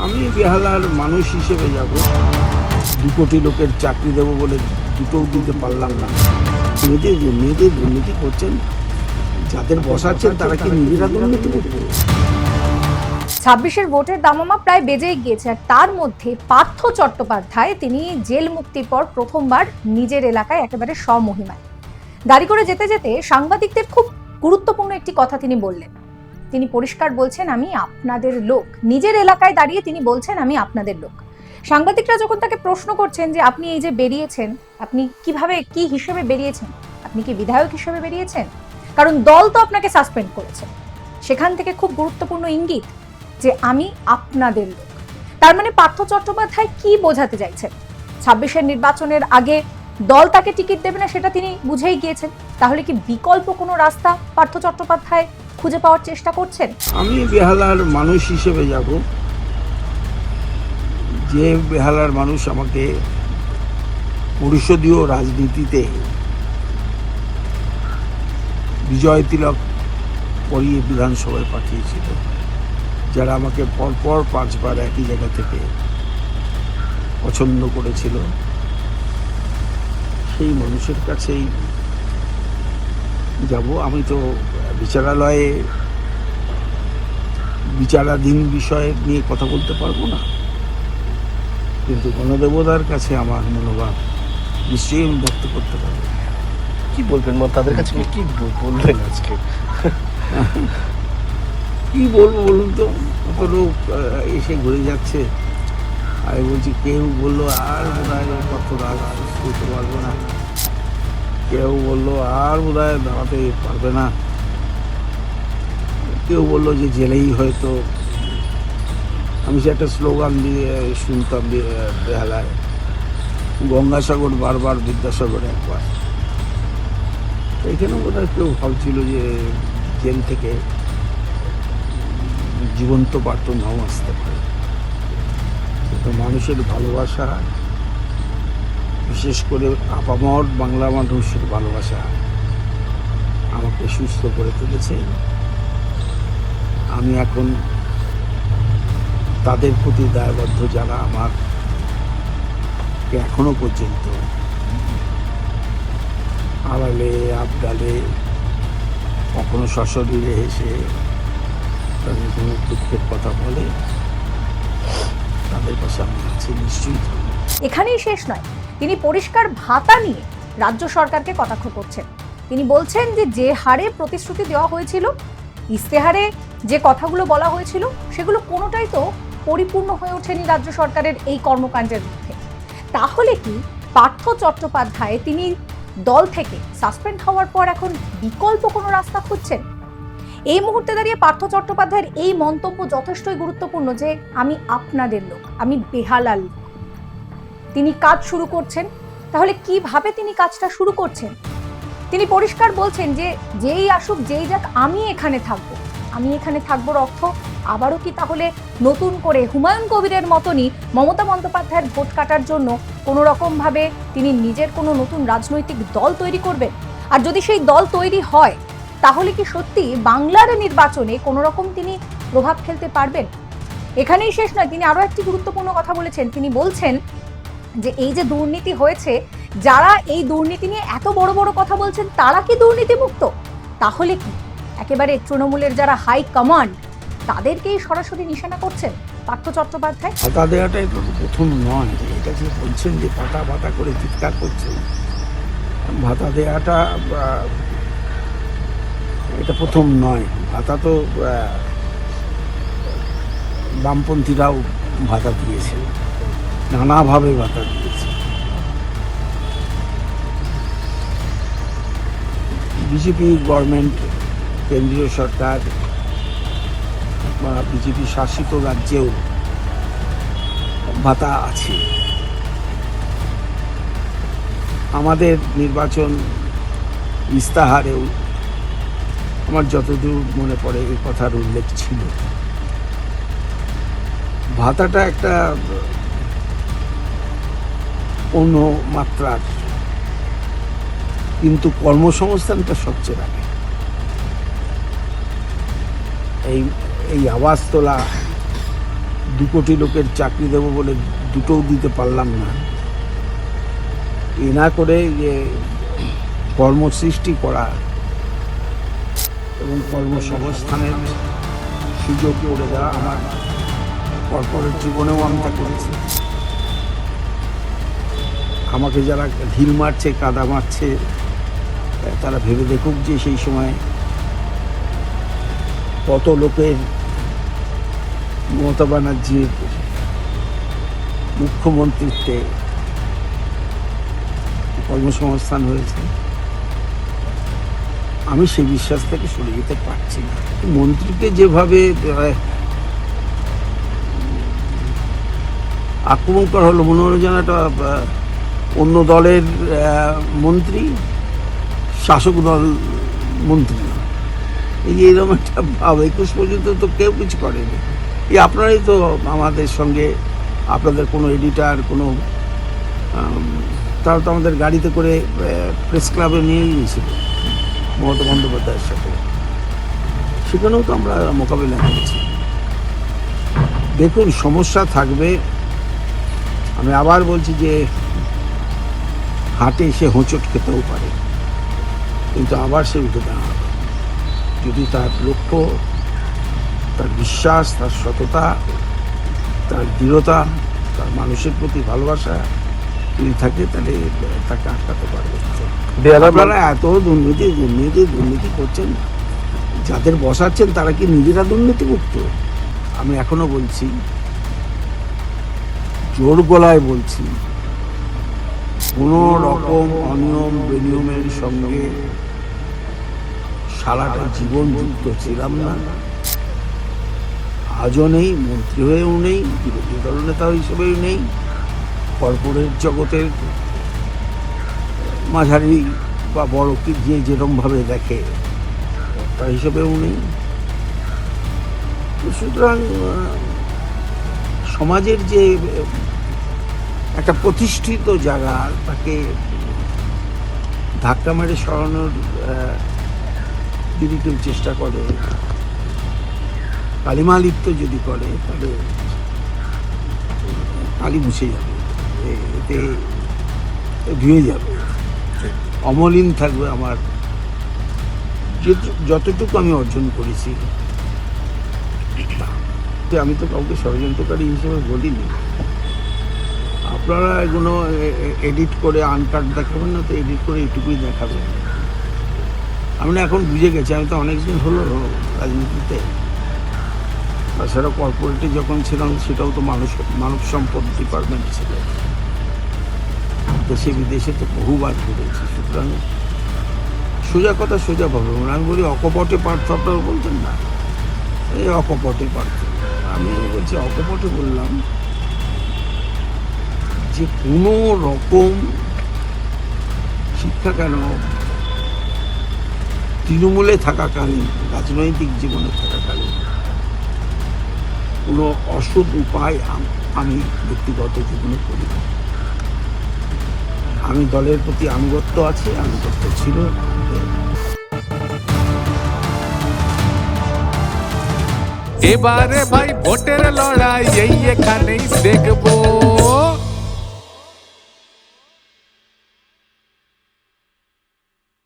আমি বেহালার মানুষ হিসেবে যাব। 2 কোটি লোকের চাকরি দেবো বলে দুটোও দিতে পারলাম না। মেয়েদের দুর্নীতি করছেন, যাদের বসাচ্ছেন তারা কি নিজেরা দুর্নীতি করবে? 26-এর ভোটের দামামা প্রায় বেজেই গিয়েছে, আর তার মধ্যে পার্থ চট্টোপাধ্যায় তিনি জেল মুক্তির পর প্রথমবার নিজের এলাকায় একেবারে স্বমহিমায় গাড়ি করে যেতে যেতে সাংবাদিকদের খুব গুরুত্বপূর্ণ একটি কথা তিনি বললেন। তিনি পরিষ্কার বলছেন, আমি আপনাদের লোক। নিজের এলাকায় দাঁড়িয়ে তিনি বলছেন, আমি আপনাদের লোক। সাংবাদিকরা যখন তাকে প্রশ্ন করছেন যে আপনি এই যে বেরিয়েছেন, আপনি কিভাবে কি হিসেবে বেরিয়েছেন, আপনি কি বিধায়ক হিসেবে বেরিয়েছেন, কারণ দল তো আপনাকে সাসপেন্ড করেছে, সেখান থেকে খুব গুরুত্বপূর্ণ ইঙ্গিত যে আমি আপনাদের লোক। তার মানে পার্থ চট্টোপাধ্যায় কি বোঝাতে চাইছেন? 26-এর নির্বাচনের আগে দল তাকে টিকিট দেবে না সেটা তিনি বুঝেই গিয়েছেন। তাহলে কি বিকল্প কোনো রাস্তা পার্থ চট্টোপাধ্যায় খুঁজে পাওয়ার চেষ্টা করছেন? আমি বেহালার মানুষ হিসেবে যাব। যে বেহালার মানুষ আমাকে পরিষদীয় রাজনীতিতে বিজয় তিলক পরিয়ে বিধানসভায় পাঠিয়েছিল, যারা আমাকে পরপর 5 বার একই জায়গা থেকে পছন্দ করেছিল, সেই মানুষের কাছেই যাব। আমি তো বিচারালয়ে বিচারাধীন বিষয় নিয়ে কথা বলতে পারবো না, কিন্তু গণদেবতার কাছে আমার মনোভাব নিশ্চয়ই আমি ব্যক্ত করতে পারবো। কি বলবেন তাদের কাছে, কি বলবেন আজকে? কি বলবো বলুন তো, কত লোক এসে ঘুরে যাচ্ছে। আমি বলছি, কেউ বললো আর বোধ হয় কত রাগ করতে পারবে না, কেউ বললো আর বোধ হয় দাঁড়াতে পারবে না, কেউ বললো যে জেলেই হয়তো। আমি সে একটা স্লোগান দিয়ে শুনতাম বেহালায়, গঙ্গাসাগর বারবার বিদ্যাসাগর একবার। এখানে বোধ হয় কেউ ভাবছিল যে জেল থেকে জীবন্ত পার্থ নাও আসতে পারে। তো মানুষের ভালোবাসা, বিশেষ করে আপামর বাংলা মানুষের ভালোবাসা আমাকে সুস্থ করে তুলেছে। আমি এখন তাদের প্রতি দায়বদ্ধ, যারা আমার এখনো পর্যন্ত আড়ালে আবডালে কখনো সশরীরে এসে তাদের কোনো দুঃখের কথা বলে, তাদের পাশে আমি আছি নিশ্চয়ই। এখানেই শেষ নয়, তিনি পরিষ্কার ভাতা নিয়ে রাজ্য সরকারকে কটাক্ষ করছেন। তিনি বলছেন যে যে হারে প্রতিশ্রুতি দেওয়া হয়েছিল, ইস্তেহারে যে কথাগুলো বলা হয়েছিল, সেগুলো কোনোটাই তো পরিপূর্ণ হয়ে ওঠেনি রাজ্য সরকারের এই কর্মকাণ্ডের মধ্যে। তাহলে কি পার্থ চট্টোপাধ্যায় তিনি দল থেকে সাসপেন্ড হওয়ার পর এখন বিকল্প কোনো রাস্তা খুঁজছেন? এই মুহূর্তে দাঁড়িয়ে পার্থ চট্টোপাধ্যায়ের এই মন্তব্য যথেষ্টই গুরুত্বপূর্ণ যে আমি আপনাদের লোক, আমি বেহালার লোক। তিনি কাজ শুরু করছেন। তাহলে কিভাবে তিনি কাজটা শুরু করছেন? তিনি পরিষ্কার বলছেন যে যেই আসুক যেই যাক, আমি এখানে থাকবো। আমি এখানে থাকবোর অর্থ আবারও কি তাহলে নতুন করে হুমায়ুন কবিরের মতনই মমতা বন্দ্যোপাধ্যায়ের ভোট কাটার জন্য কোনো রকম ভাবে তিনি নিজের কোনো নতুন রাজনৈতিক দল তৈরি করবেন? আর যদি সেই দল তৈরি হয়, তাহলে কি সত্যি বাংলার নির্বাচনে কোনো রকম তিনি প্রভাব ফেলতে পারবেন? এখানেই শেষ নয়, তিনি আরো একটি গুরুত্বপূর্ণ কথা বলেছেন। তিনি বলছেন যে এই যে দুর্নীতি হয়েছে, যারা এই দুর্নীতি নিয়ে এত বড় বড় কথা বলছেন, তারা কি দুর্নীতি মুক্ত? তাহলে কি একেবারে তৃণমূলের যারা হাই কমান্ড, তাদেরকেই সরাসরি নিশানা করছেন পার্থ চট্টোপাধ্যায়? ভাতা দেওয়াটাই তো প্রথম নয়। এটা যে বলছেন যে পাতা পাতা করে চিৎকার করছেন, ভাতা দেওয়াটা এটা প্রথম নয়। ভাতা তো বামপন্থীরাও ভাতা দিয়েছে, নানাভাবে ভাতা দিয়েছে। বিজেপি গভর্নমেন্ট, কেন্দ্রীয় সরকার বা বিজেপি শাসিত রাজ্যেও ভাতা আছে। আমাদের নির্বাচন ইস্তাহারেও আমার যতদূর মনে পড়ে এই কথার উল্লেখ ছিল। ভাতাটা একটা অন্য মাত্রার, কিন্তু কর্মসংস্থানটা সবচেয়ে আগে। এই আওয়াজ তোলা 2 কোটি লোকের চাকরি দেবো বলে দুটোও দিতে পারলাম না। এ না করে যে কর্মসৃষ্টি করা এবং কর্মসংস্থানের সুযোগ করে দেওয়া, আমার কর্পোরেট জীবনেও আমি তা করেছি। আমাকে যারা ঢিল মারছে, কাদা মারছে, তারা ভেবে দেখুক যে সেই সময় কত লোকের মমতা ব্যানার্জির মুখ্যমন্ত্রীত্বে কর্মসংস্থান হয়েছে। আমি সেই বিশ্বাস থেকে সরে যেতে পারছি না। মন্ত্রীকে যেভাবে আক্রমণ করা হলো, মনে হলো যেন একটা অন্য দলের মন্ত্রী শাসক দল মন্ত্রী, এই যে এরকম একটা ভাব। 21 পর্যন্ত তো কেউ কিছু করেনি। এই আপনারাই তো আমাদের সঙ্গে, আপনাদের কোনো এডিটার, কোনো তারা তো আমাদের গাড়িতে করে প্রেস ক্লাবে নিয়ে গিয়েছিল মমতা বন্দ্যোপাধ্যায়ের সাথে, সেখানেও তো আমরা মোকাবিলা করেছি। দেখুন, সমস্যা থাকবে। আমি আবার বলছি যে হাটে এসে হোঁচট খেতেও পারে, কিন্তু আবার সে উঠে দাঁড়াবে যদি তার লক্ষ্য, তার বিশ্বাস, তার সততা, তার দৃঢ়তা, তার মানুষের প্রতি ভালোবাসা যদি থাকে, তাহলে তাকে আটকাতে পারবে। আপনারা এত দুর্নীতি করছেন, যাদের বসাচ্ছেন তারা কি নিজেরা দুর্নীতিমুক্ত? আমি এখনো বলছি, জোর গলায় বলছি, কোনো রকম অনিয়ম বেনিয়মের সঙ্গে সারাটা জীবন যুক্ত ছিলাম না, আজও নেই, মন্ত্রী হয়েও নেই, বিরোধী দলনেতা হিসেবেও নেই, কর্পোরেট জগতের মাঝারি বা বড় কি যে যেরকমভাবে দেখে তার হিসেবেও নেই। সুতরাং সমাজের যে একটা প্রতিষ্ঠিত জায়গা, তাকে ধাক্কা মেরে সরানোর যদি কেউ চেষ্টা করে, কালিমালিপ্ত যদি করে, তাহলে কালি মুছে যাবে, এতে ধুয়ে যাবে, অমলিন থাকবে আমার যতটুকু আমি অর্জন করেছি। আমি তো কাউকে ষড়যন্ত্রকারী হিসেবে বলিনি। আপনারা এগুলো এডিট করে আনকাট দেখাবেন না, তো এডিট করে এটুকুই দেখাবেন। আমি না এখন বুঝে গেছি, আমি তো অনেকদিন হলো রাজনীতিতে, তাছাড়া কর্পোরেটে যখন ছিলাম সেটাও তো মানব সম্পদ ডিপার্টমেন্ট ছিল, দেশে বিদেশে তো বহুবার ঘুরেছি। সুতরাং সোজা কথা সোজা ভাবে, আমি বলি অকপটে পার্থ, আপনারা বলতেন না, এই অকপটে পার্থ, আমি বলছি অকপটে বললাম যে কোনো রকম শিক্ষা কেন, তৃণমূলে থাকাকালীন, রাজনৈতিক জীবনে থাকাকালীন কোনো অসৎ উপায় আমি ব্যক্তিগত জীবনে করি। আমি দলের প্রতি আনুগত্য আছে, আনুগত্য ছিল। এবারে ভাই ভোটের লড়াই এই এখানেই দেখবো।